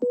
Hi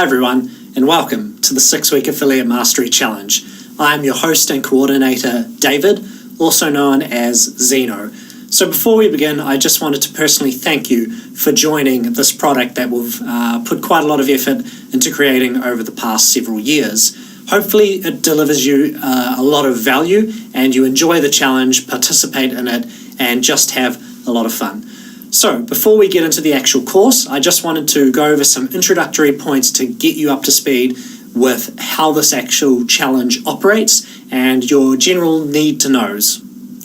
everyone, and welcome to the 6-week Affiliate Mastery Challenge. I'm your host and coordinator, David, also known as Zeno. So before we begin, I just wanted to personally thank you for joining this product that we've put quite a lot of effort into creating over the past several years. Hopefully it delivers you a lot of value and you enjoy the challenge, participate in it, and just have a lot of fun. So before we get into the actual course, I just wanted to go over some introductory points to get you up to speed with how this actual challenge operates and your general need to knows.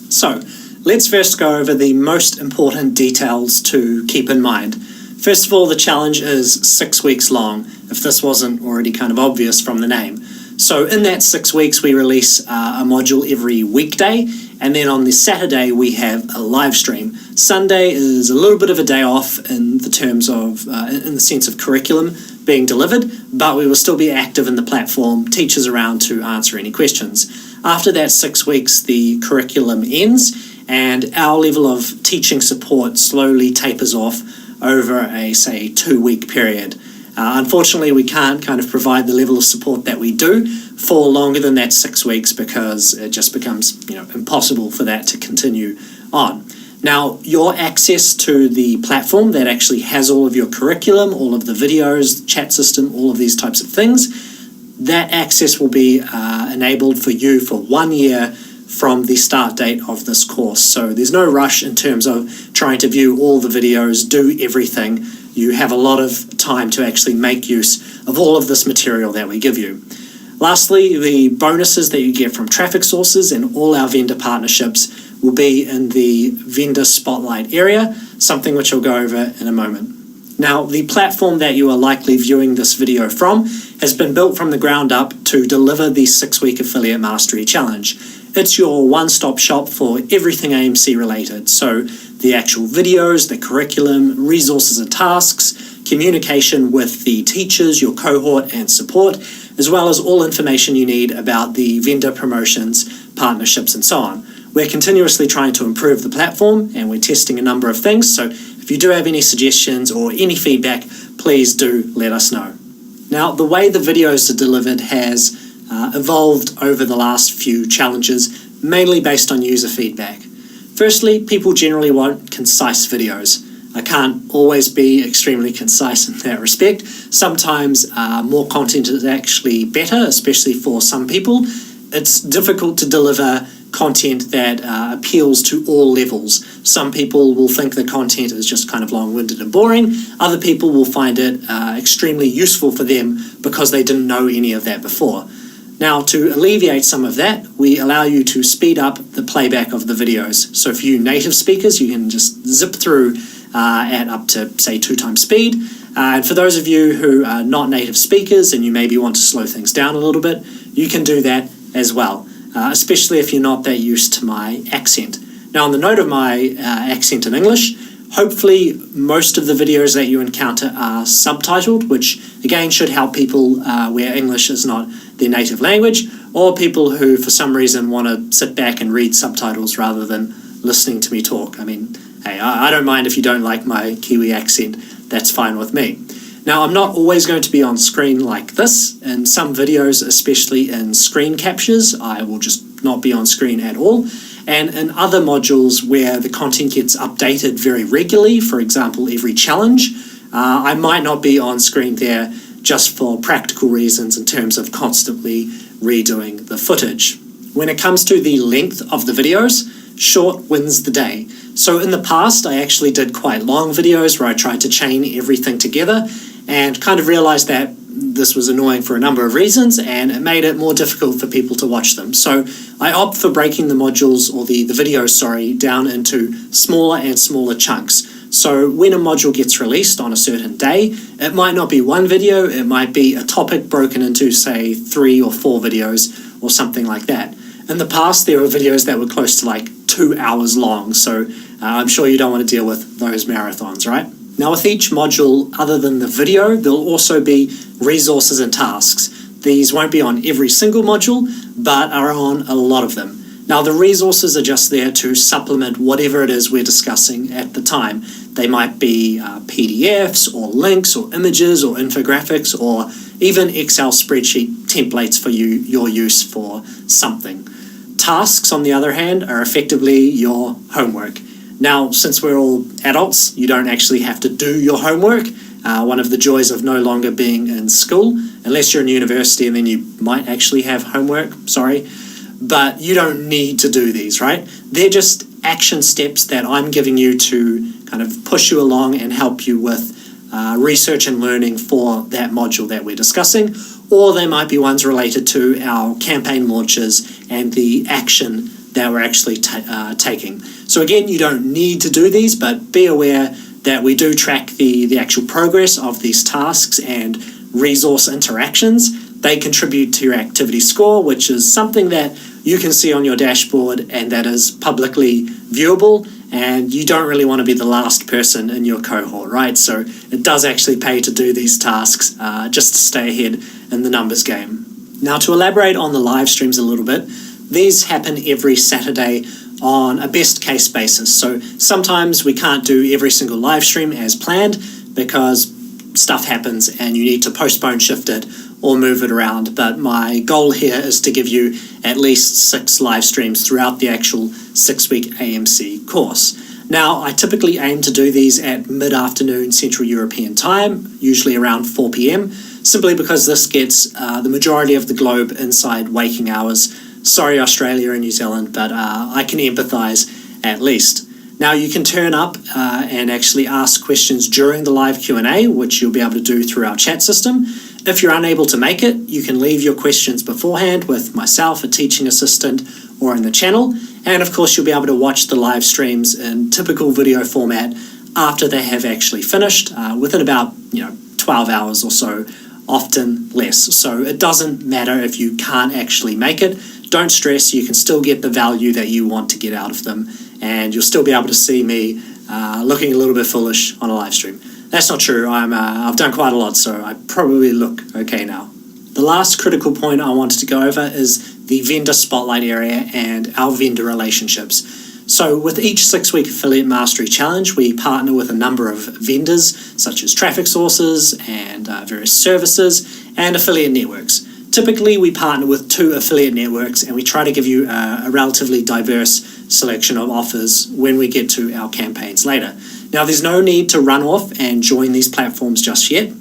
So let's first go over the most important details to keep in mind. First of all, the challenge is 6 weeks long, if this wasn't already kind of obvious from the name. So in that 6 weeks, we release a module every weekday, and then on the Saturday, we have a live stream. Sunday is a little bit of a day off in the terms of, in the sense of curriculum being delivered, but we will still be active in the platform, teachers around to answer any questions. After that 6 weeks, the curriculum ends, and our level of teaching support slowly tapers off over a, say, 2-week period. Unfortunately, we can't kind of provide the level of support that we do for longer than that 6 weeks because it just becomes, impossible for that to continue on. Now, your access to the platform that actually has all of your curriculum, all of the videos, chat system, all of these types of things, that access will be enabled for you for 1 year from the start date of this course. So there's no rush in terms of trying to view all the videos, do everything. You have a lot of time to actually make use of all of this material that we give you. Lastly, the bonuses that you get from traffic sources and all our vendor partnerships will be in the vendor spotlight area, something which I'll go over in a moment. Now, the platform that you are likely viewing this video from has been built from the ground up to deliver the 6-week Affiliate Mastery Challenge. It's your one-stop shop for everything AMC related. So the actual videos, the curriculum, resources and tasks, communication with the teachers, your cohort and support, as well as all information you need about the vendor promotions, partnerships and so on. We're continuously trying to improve the platform and we're testing a number of things. So if you do have any suggestions or any feedback, please do let us know. Now, the way the videos are delivered has evolved over the last few challenges, mainly based on user feedback. Firstly, people generally want concise videos. I can't always be extremely concise in that respect. Sometimes more content is actually better, especially for some people. It's difficult to deliver content that appeals to all levels. Some people will think the content is just kind of long-winded and boring. Other people will find it extremely useful for them because they didn't know any of that before. Now, to alleviate some of that, we allow you to speed up the playback of the videos. So for you native speakers, you can just zip through at up to, say, 2 times speed. And for those of you who are not native speakers and you maybe want to slow things down a little bit, you can do that as well, especially if you're not that used to my accent. Now, on the note of my accent in English, hopefully most of the videos that you encounter are subtitled, which again should help people where English is not their native language, or people who for some reason want to sit back and read subtitles rather than listening to me talk. I mean, hey, I don't mind if you don't like my Kiwi accent, that's fine with me. Now, I'm not always going to be on screen like this. In some videos, especially in screen captures, I will just not be on screen at all. And in other modules where the content gets updated very regularly, for example, every challenge, I might not be on screen there just for practical reasons in terms of constantly redoing the footage. When it comes to the length of the videos, short wins the day. So in the past, I actually did quite long videos where I tried to chain everything together and kind of realized that this was annoying for a number of reasons and it made it more difficult for people to watch them. So I opt for breaking the modules, or the videos, down into smaller and smaller chunks. So when a module gets released on a certain day, it might not be one video, it might be a topic broken into, say, 3 or 4 videos or something like that. In the past, there were videos that were close to like 2 hours long, so I'm sure you don't want to deal with those marathons, right? Now with each module, other than the video, there'll also be resources and tasks. These won't be on every single module, but are on a lot of them. Now the resources are just there to supplement whatever it is we're discussing at the time. They might be PDFs or links or images or infographics or even Excel spreadsheet templates for your use for something. Tasks, on the other hand, are effectively your homework. Now, since we're all adults, you don't actually have to do your homework. One of the joys of no longer being in school, unless you're in university and then you might actually have homework, sorry, but you don't need to do these, right? They're just action steps that I'm giving you to kind of push you along and help you with research and learning for that module that we're discussing, or they might be ones related to our campaign launches and the action that we're actually taking. So again, you don't need to do these, but be aware that we do track the actual progress of these tasks and resource interactions. They contribute to your activity score, which is something that you can see on your dashboard and that is publicly viewable, and you don't really want to be the last person in your cohort, right? So it does actually pay to do these tasks just to stay ahead in the numbers game. Now to elaborate on the live streams a little bit, these happen every Saturday on a best case basis. So sometimes we can't do every single live stream as planned because stuff happens and you need to postpone, shift it, or move it around. But my goal here is to give you at least 6 live streams throughout the actual 6-week AMC course. Now, I typically aim to do these at mid-afternoon Central European time, usually around 4 p.m, simply because this gets the majority of the globe inside waking hours. Sorry, Australia and New Zealand, but I can empathise at least. Now, you can turn up and actually ask questions during the live Q&A, which you'll be able to do through our chat system. If you're unable to make it, you can leave your questions beforehand with myself, a teaching assistant, or in the channel. And of course, you'll be able to watch the live streams in typical video format after they have actually finished, within about 12 hours or so, often less. So it doesn't matter if you can't actually make it. Don't stress, you can still get the value that you want to get out of them, and you'll still be able to see me looking a little bit foolish on a live stream. That's not true. I've done quite a lot, so I probably look okay now. The last critical point I wanted to go over is the vendor spotlight area and our vendor relationships. So with each 6-week Affiliate Mastery Challenge, we partner with a number of vendors, such as traffic sources and various services and affiliate networks. Typically, we partner with 2 affiliate networks, and we try to give you a relatively diverse selection of offers when we get to our campaigns later. Now, there's no need to run off and join these platforms just yet.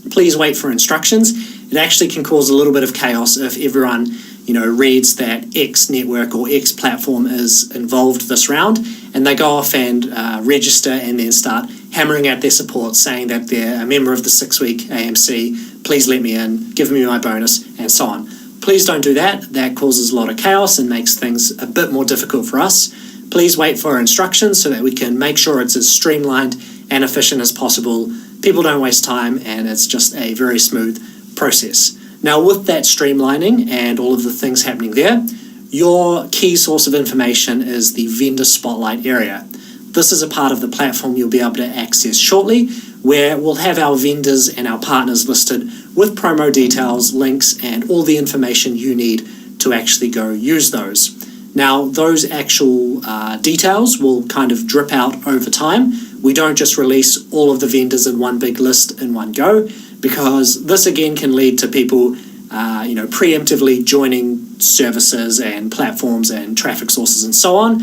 Please wait for instructions. It actually can cause a little bit of chaos if everyone reads that X network or X platform is involved this round, and they go off and register and then start hammering at their support saying that they're a member of the 6-week AMC, please let me in, give me my bonus, and so on. Please don't do that. That causes a lot of chaos and makes things a bit more difficult for us. Please wait for instructions so that we can make sure it's as streamlined and efficient as possible. People don't waste time, and it's just a very smooth process. Now, with that streamlining and all of the things happening there, your key source of information is the vendor spotlight area. This is a part of the platform you'll be able to access shortly, where we'll have our vendors and our partners listed with promo details, links, and all the information you need to actually go use those. Now, those actual details will kind of drip out over time. We don't just release all of the vendors in one big list in one go, because this again can lead to people preemptively joining services and platforms and traffic sources and so on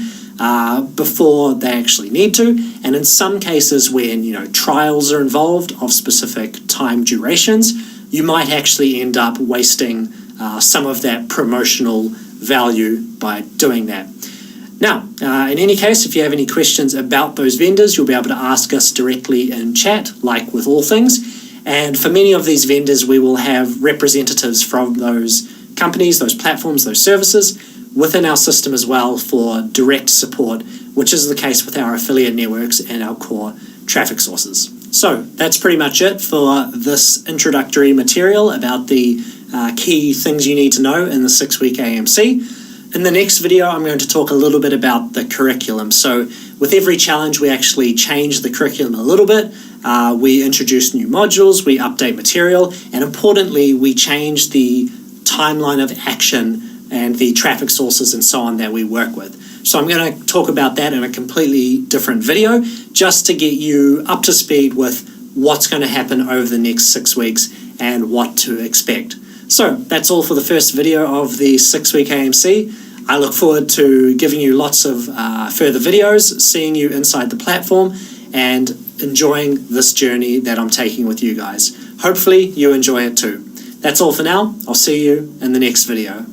before they actually need to. And in some cases when trials are involved of specific time durations, you might actually end up wasting some of that promotional value by doing that. Now, in any case, if you have any questions about those vendors, you'll be able to ask us directly in chat, like with all things. And for many of these vendors, we will have representatives from those companies, those platforms, those services within our system as well for direct support, which is the case with our affiliate networks and our core traffic sources. So that's pretty much it for this introductory material about the key things you need to know in the 6-week AMC. In the next video, I'm going to talk a little bit about the curriculum. So with every challenge, we actually change the curriculum a little bit. We introduce new modules, we update material, and importantly, we change the timeline of action and the traffic sources and so on that we work with. So I'm going to talk about that in a completely different video, just to get you up to speed with what's going to happen over the next 6 weeks and what to expect. So that's all for the first video of the 6-week AMC. I look forward to giving you lots of further videos, seeing you inside the platform, and enjoying this journey that I'm taking with you guys. Hopefully you enjoy it too. That's all for now. I'll see you in the next video.